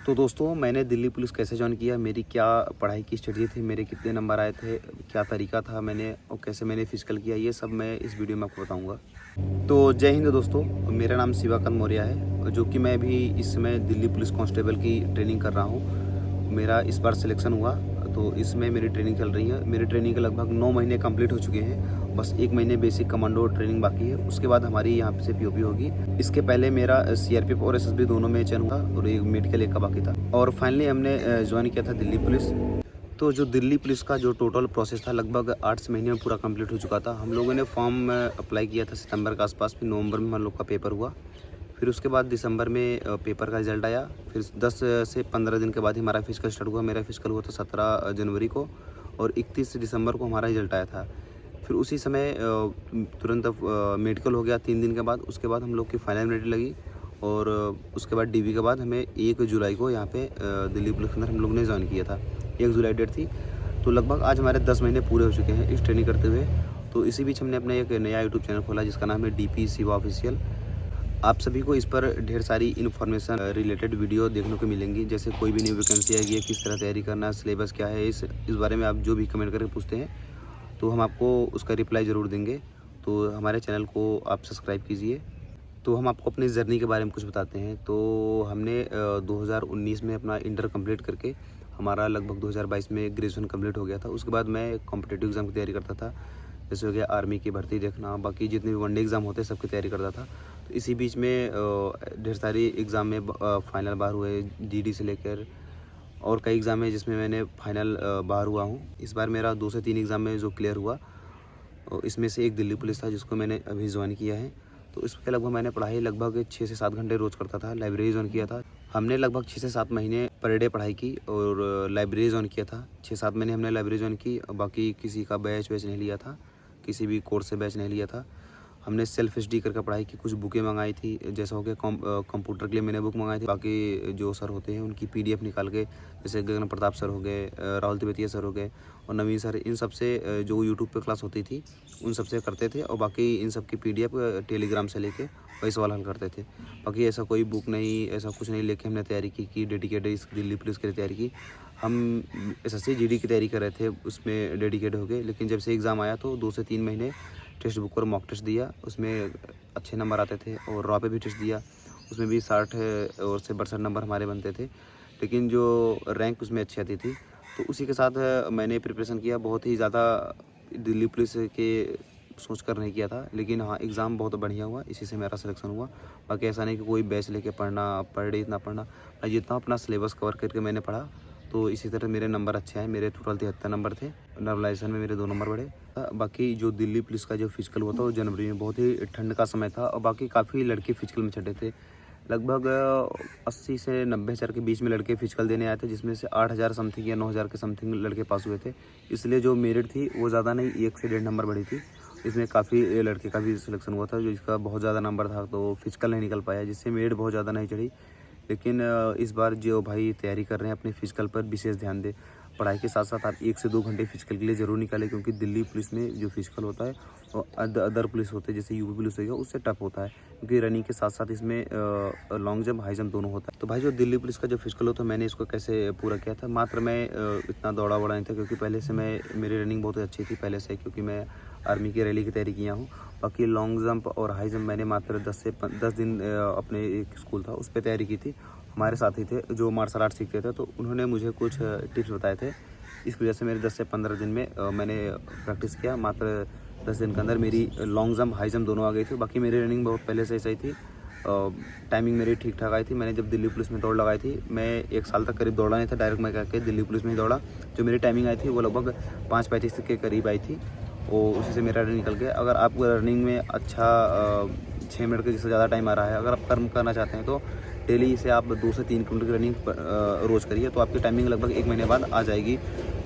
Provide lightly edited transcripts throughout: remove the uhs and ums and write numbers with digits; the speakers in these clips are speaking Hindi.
तो दोस्तों, मैंने दिल्ली पुलिस कैसे जॉइन किया, मेरी क्या पढ़ाई की स्ट्रेटजी थी, मेरे कितने नंबर आए थे, क्या तरीका था मैंने और कैसे मैंने फिजिकल किया, ये सब मैं इस वीडियो में आपको बताऊंगा। तो जय हिंद दोस्तों, मेरा नाम शिवाकांत मौर्य है, जो कि मैं भी इस समय दिल्ली पुलिस कांस्टेबल की ट्रेनिंग कर रहा हूँ। मेरा इस बार सिलेक्शन हुआ, तो इसमें मेरी ट्रेनिंग चल रही है। मेरी ट्रेनिंग के लगभग 9 महीने कंप्लीट हो चुके हैं। बस 1 महीने बेसिक कमांडो ट्रेनिंग बाकी है, उसके बाद हमारी यहाँ से पीओपी होगी। इसके पहले मेरा सीआरपीएफ और एसएसबी दोनों में चयन हुआ और एक मेडिकल एक का बाकी था, और फाइनली हमने ज्वाइन किया था दिल्ली पुलिस। तो जो दिल्ली पुलिस का जो टोटल प्रोसेस था, लगभग 8 महीने में पूरा कंप्लीट हो चुका था। हम लोगों ने फॉर्म अप्लाई किया था सितंबर के आसपास, फिर नवंबर में हम लोग का पेपर हुआ। फिर उसके बाद दिसंबर में पेपर का रिज़ल्ट आया। फिर 10 से 15 दिन के बाद ही हमारा फिजिकल स्टार्ट हुआ। मेरा फिजिकल हुआ था 17 जनवरी को, और 31 दिसंबर को हमारा रिजल्ट आया था। फिर उसी समय तुरंत मेडिकल हो गया 3 दिन के बाद। उसके बाद हम लोग की फाइनल मेरिट लगी, और उसके बाद डीवी के बाद हमें 1 जुलाई को यहाँ पे दिल्ली पुलिस के अंदर हम लोग ने ज्वाइन किया था। 1 जुलाई डेट थी। तो लगभग आज हमारे 10 महीने पूरे हो चुके हैं इस ट्रेनिंग करते हुए। तो इसी बीच हमने अपना एक नया यूट्यूब चैनल खोला जिसका नाम है DP शिवा ऑफिशियल। आप सभी को इस पर ढेर सारी इन्फॉर्मेशन रिलेटेड वीडियो देखने को मिलेंगी, जैसे कोई भी न्यू वैकेंसी आएगी है, किस तरह तैयारी करना है, सिलेबस क्या है, इस बारे में आप जो भी कमेंट करके पूछते हैं तो हम आपको उसका रिप्लाई ज़रूर देंगे। तो हमारे चैनल को आप सब्सक्राइब कीजिए। तो हम आपको अपनी जर्नी के बारे में कुछ बताते हैं। तो हमने 2019 में अपना इंटर कंप्लीट करके हमारा लगभग 2022 में ग्रेजुएशन कंप्लीट हो गया था। उसके बाद मैं कॉम्पिटिटिव एग्ज़ाम की तैयारी करता था, जैसे हो गया आर्मी की भर्ती देखना, बाकी जितने भी वनडे एग्ज़ाम होते हैं सबकी तैयारी करता था। तो इसी बीच में ढेर सारी एग्ज़ाम में फाइनल बार हुए, जीडी से लेकर, और कई एग्ज़ाम है जिसमें मैंने फाइनल बार हुआ हूँ। इस बार मेरा 2 से 3 एग्ज़ाम में जो क्लियर हुआ, इसमें से एक दिल्ली पुलिस था जिसको मैंने अभी ज्वाइन किया है। तो इसके लगभग मैंने पढ़ाई लगभग 6 से 7 घंटे रोज़ करता था। लाइब्रेरी ज्वाइन किया था हमने, लगभग 6 से 7 महीने पर डे पढ़ाई की, और लाइब्रेरी ज्वाइन किया था। 6-7 महीने हमने लाइब्रेरी ज्वाइन की। बाकी किसी का बैच नहीं लिया था, किसी भी कोर्स से बैच नहीं लिया था। हमने सेल्फ स्टडी करके पढ़ाई की। कुछ बुकें मंगाई थी, जैसा हो गया कंप्यूटर के लिए मैंने बुक मंगाई थी। बाकी जो सर होते हैं उनकी PDF निकाल के, जैसे गगन प्रताप सर हो गए, राहुल तिवारी सर हो गए और नवीन सर, इन सब से जो यूट्यूब पे क्लास होती थी उन सब से करते थे। और बाकी इन सब की PDF टेलीग्राम से लेके वही सवाल हल करते थे। बाकी ऐसा कोई बुक नहीं, ऐसा कुछ नहीं लेके हमने तैयारी की डेडिकेटेड इस दिल्ली पुलिस के लिए तैयारी की। हम SSC GD की तैयारी कर रहे थे, उसमें डेडिकेट हो गए। लेकिन जब से एग्ज़ाम आया तो 2 से 3 महीने टेक्स्ट बुक पर मॉक टेस्ट दिया, उसमें अच्छे नंबर आते थे। और रॉ पे भी टेस्ट दिया, उसमें भी 60 और से 62 नंबर हमारे बनते थे, लेकिन जो रैंक उसमें अच्छी आती थी। तो उसी के साथ मैंने प्रिपरेशन किया। बहुत ही ज़्यादा दिल्ली पुलिस के सोच कर नहीं किया था, लेकिन हाँ, एग्ज़ाम बहुत बढ़िया हुआ, इसी से मेरा सिलेक्शन हुआ। बाकी ऐसा नहीं कि कोई बैच लेके पढ़ना, पर डे इतना पढ़ना, मैं जितना अपना सिलेबस कवर करके मैंने पढ़ा, तो इसी तरह मेरे नंबर अच्छे आए। मेरे टोटल 73 नंबर थे। नॉर्मलाइजेशन में मेरे 2 नंबर बढ़े। बाकी जो दिल्ली पुलिस का जो फिजिकल हुआ था वो जनवरी में, बहुत ही ठंड का समय था, और बाकी काफ़ी लड़के फिजिकल में चढ़े थे। लगभग 80 से 90 हज़ार के बीच में लड़के फिजिकल देने आए थे, जिसमें से 8,000 समथिंग या 9,000 के समथिंग लड़के पास हुए थे। इसलिए जो मेरिट थी वो ज़्यादा नहीं, 1 से 1.5 नंबर बढ़ी थी। इसमें काफ़ी लड़के का भी सिलेक्शन हुआ था, जो इसका बहुत ज़्यादा नंबर था तो फिजिकल नहीं निकल पाया, जिससे मेरिट बहुत ज़्यादा नहीं चढ़ी। लेकिन इस बार जो भाई तैयारी कर रहे हैं अपने फिजिकल पर विशेष ध्यान दें। पढ़ाई के साथ साथ आप 1 से 2 घंटे फिजिकल के लिए ज़रूर निकालें, क्योंकि दिल्ली पुलिस में जो फिजिकल होता है वो अदर पुलिस होते हैं, जैसे यूपी पुलिस हो गया, उससे टफ होता है, क्योंकि रनिंग के साथ साथ इसमें लॉन्ग जंप, हाई जंप दोनों होता है। तो भाई जो दिल्ली पुलिस का जो फिजिकल होता है, मैंने इसको कैसे पूरा किया था। मात्र मैं इतना दौड़ा नहीं था, क्योंकि पहले से मेरी रनिंग बहुत अच्छी थी पहले से, क्योंकि मैं आर्मी की रैली की तैयारी किया हूँ। बाकी लॉन्ग जंप और हाई जंप मैंने मात्र 10 दिन अपने एक स्कूल था उस पर तैयारी की थी। हमारे साथी थे जो मार्शल आर्ट सीखते थे, तो उन्होंने मुझे कुछ टिप्स बताए थे। इस वजह से मेरे 10 से 15 दिन में मैंने प्रैक्टिस किया। मात्र 10 दिन के अंदर मेरी लॉन्ग जंप, हाई जंप दोनों आ गई थी। बाकी मेरी रनिंग बहुत पहले से सही थी। टाइमिंग मेरी ठीक ठाक आई थी। मैंने जब दिल्ली पुलिस में दौड़ लगाई थी, मैं 1 साल तक करीब दौड़ा नहीं था, डायरेक्ट मैं करके दिल्ली पुलिस में ही दौड़ा। जो मेरी टाइमिंग आई थी वो लगभग 5:35 के करीब आई थी, और उसी से मेरा रनिंग निकल गया। अगर आप रनिंग में अच्छा 6 मिनट के जिससे ज़्यादा टाइम आ रहा है, अगर आप कर्म करना चाहते हैं, तो डेली से आप 2 से 3 किलोमीटर की रनिंग रोज़ करिए, तो आपकी टाइमिंग लगभग 1 महीने बाद आ जाएगी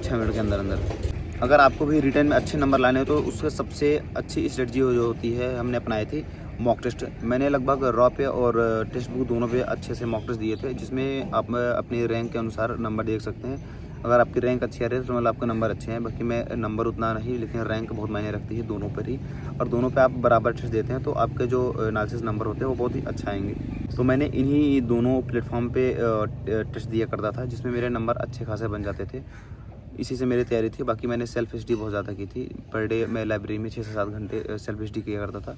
6 मिनट के अंदर अंदर। अगर आपको भी रिटर्न में अच्छे नंबर लाने हो, तो उससे सबसे अच्छी स्ट्रेटजी जो होती है, हमने अपनाई थी मॉक टेस्ट। मैंने लगभग रॉ पे और टेक्स्ट बुक दोनों पे अच्छे से मॉक टेस्ट दिए थे, जिसमें आप अपने रैंक के अनुसार नंबर देख सकते हैं। अगर आपकी रैंक अच्छी आ रही है तो मतलब आपके नंबर अच्छे हैं। बाकी मैं नंबर उतना नहीं, लेकिन रैंक बहुत मायने रखती है दोनों पर ही, और दोनों पे आप बराबर टेस्ट देते हैं तो आपके जो एनालिसिस नंबर होते हैं वो बहुत ही अच्छा आएंगे। तो मैंने इन्हीं दोनों प्लेटफॉर्म पे टेस्ट दिया करता था, जिसमें मेरे नंबर अच्छे खासे बन जाते थे। इसी से मेरी तैयारी थी। बाकी मैंने सेल्फ स्टडी बहुत ज़्यादा की थी। पर डे मैं लाइब्रेरी में 6 से 7 घंटे सेल्फ स्टडी किया करता था।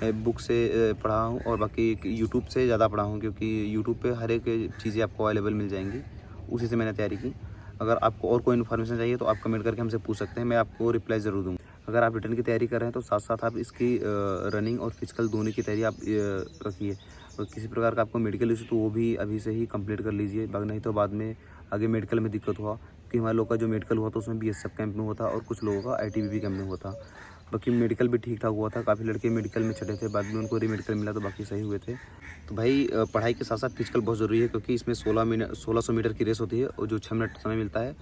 मैं बुक से पढ़ा हूँ और बाकी यूट्यूब से ज़्यादा पढ़ा हूँ, क्योंकि यूट्यूब पे हर एक चीज़ें आपको अवेलेबल मिल जाएंगी। उसी से मैंने तैयारी की। अगर आपको और कोई इन्फॉर्मेशन चाहिए तो आप कमेंट करके हमसे पूछ सकते हैं, मैं आपको रिप्लाई ज़रूर दूँगा। अगर आप रिटर्न की तैयारी कर रहे हैं तो साथ साथ आप इसकी रनिंग और फिजिकल दोनों की तैयारी आप रखिए। और किसी प्रकार का आपको मेडिकल इशू तो वो भी अभी से ही कंप्लीट कर लीजिए, नहीं तो बाद में आगे मेडिकल में दिक्कत हुआ। क्योंकि हमारे लोग का जो मेडिकल हुआ था उसमें बीएसएफ कैंप में हुआ था और कुछ लोगों का आईटीबीपी कैंप में हुआ था। बाकी मेडिकल भी ठीक ठाक हुआ था। काफ़ी लड़के मेडिकल में चढ़े थे, बाद में उनको रीमेडिकल मिला तो बाकी सही हुए थे। तो भाई पढ़ाई के साथ साथ फिजिकल बहुत ज़रूरी है, क्योंकि इसमें 1600 मीटर की रेस होती है और जो 6 मिनट समय मिलता है,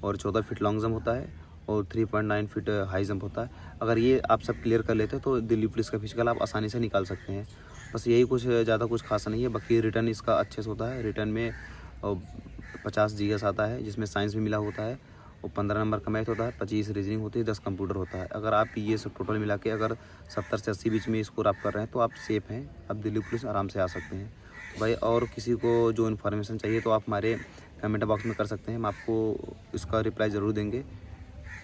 और 14 फीट लॉन्ग जंप होता है और 3.9 फीट हाई जंप होता है। अगर ये आप सब क्लियर कर लेते हैं तो दिल्ली पुलिस का फिजिकल आप आसानी से निकाल सकते हैं। बस यही कुछ ज़्यादा कुछ खास नहीं है। बाकी रिटर्न इसका अच्छे से होता है। रिटर्न में 50 जीएस आता है, जिसमें साइंस भी मिला होता है, और 15 नंबर का मैथ होता है, 25 रीजनिंग होती है, 10 कंप्यूटर होता है। अगर आप ये सब टोटल मिला के अगर 70 से 80 बीच में स्कोर आप कर रहे हैं तो आप सेफ़ हैं, आप दिल्ली पुलिस आराम से आ सकते हैं। तो भाई और किसी को जो इन्फॉर्मेशन चाहिए तो आप हमारे कमेंट बॉक्स में कर सकते हैं, हम आपको इसका रिप्लाई ज़रूर देंगे।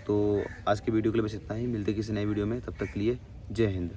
तो आज की वीडियो के लिए बस इतना ही। मिलते किसी नई वीडियो में, तब तक के लिए जय हिंद।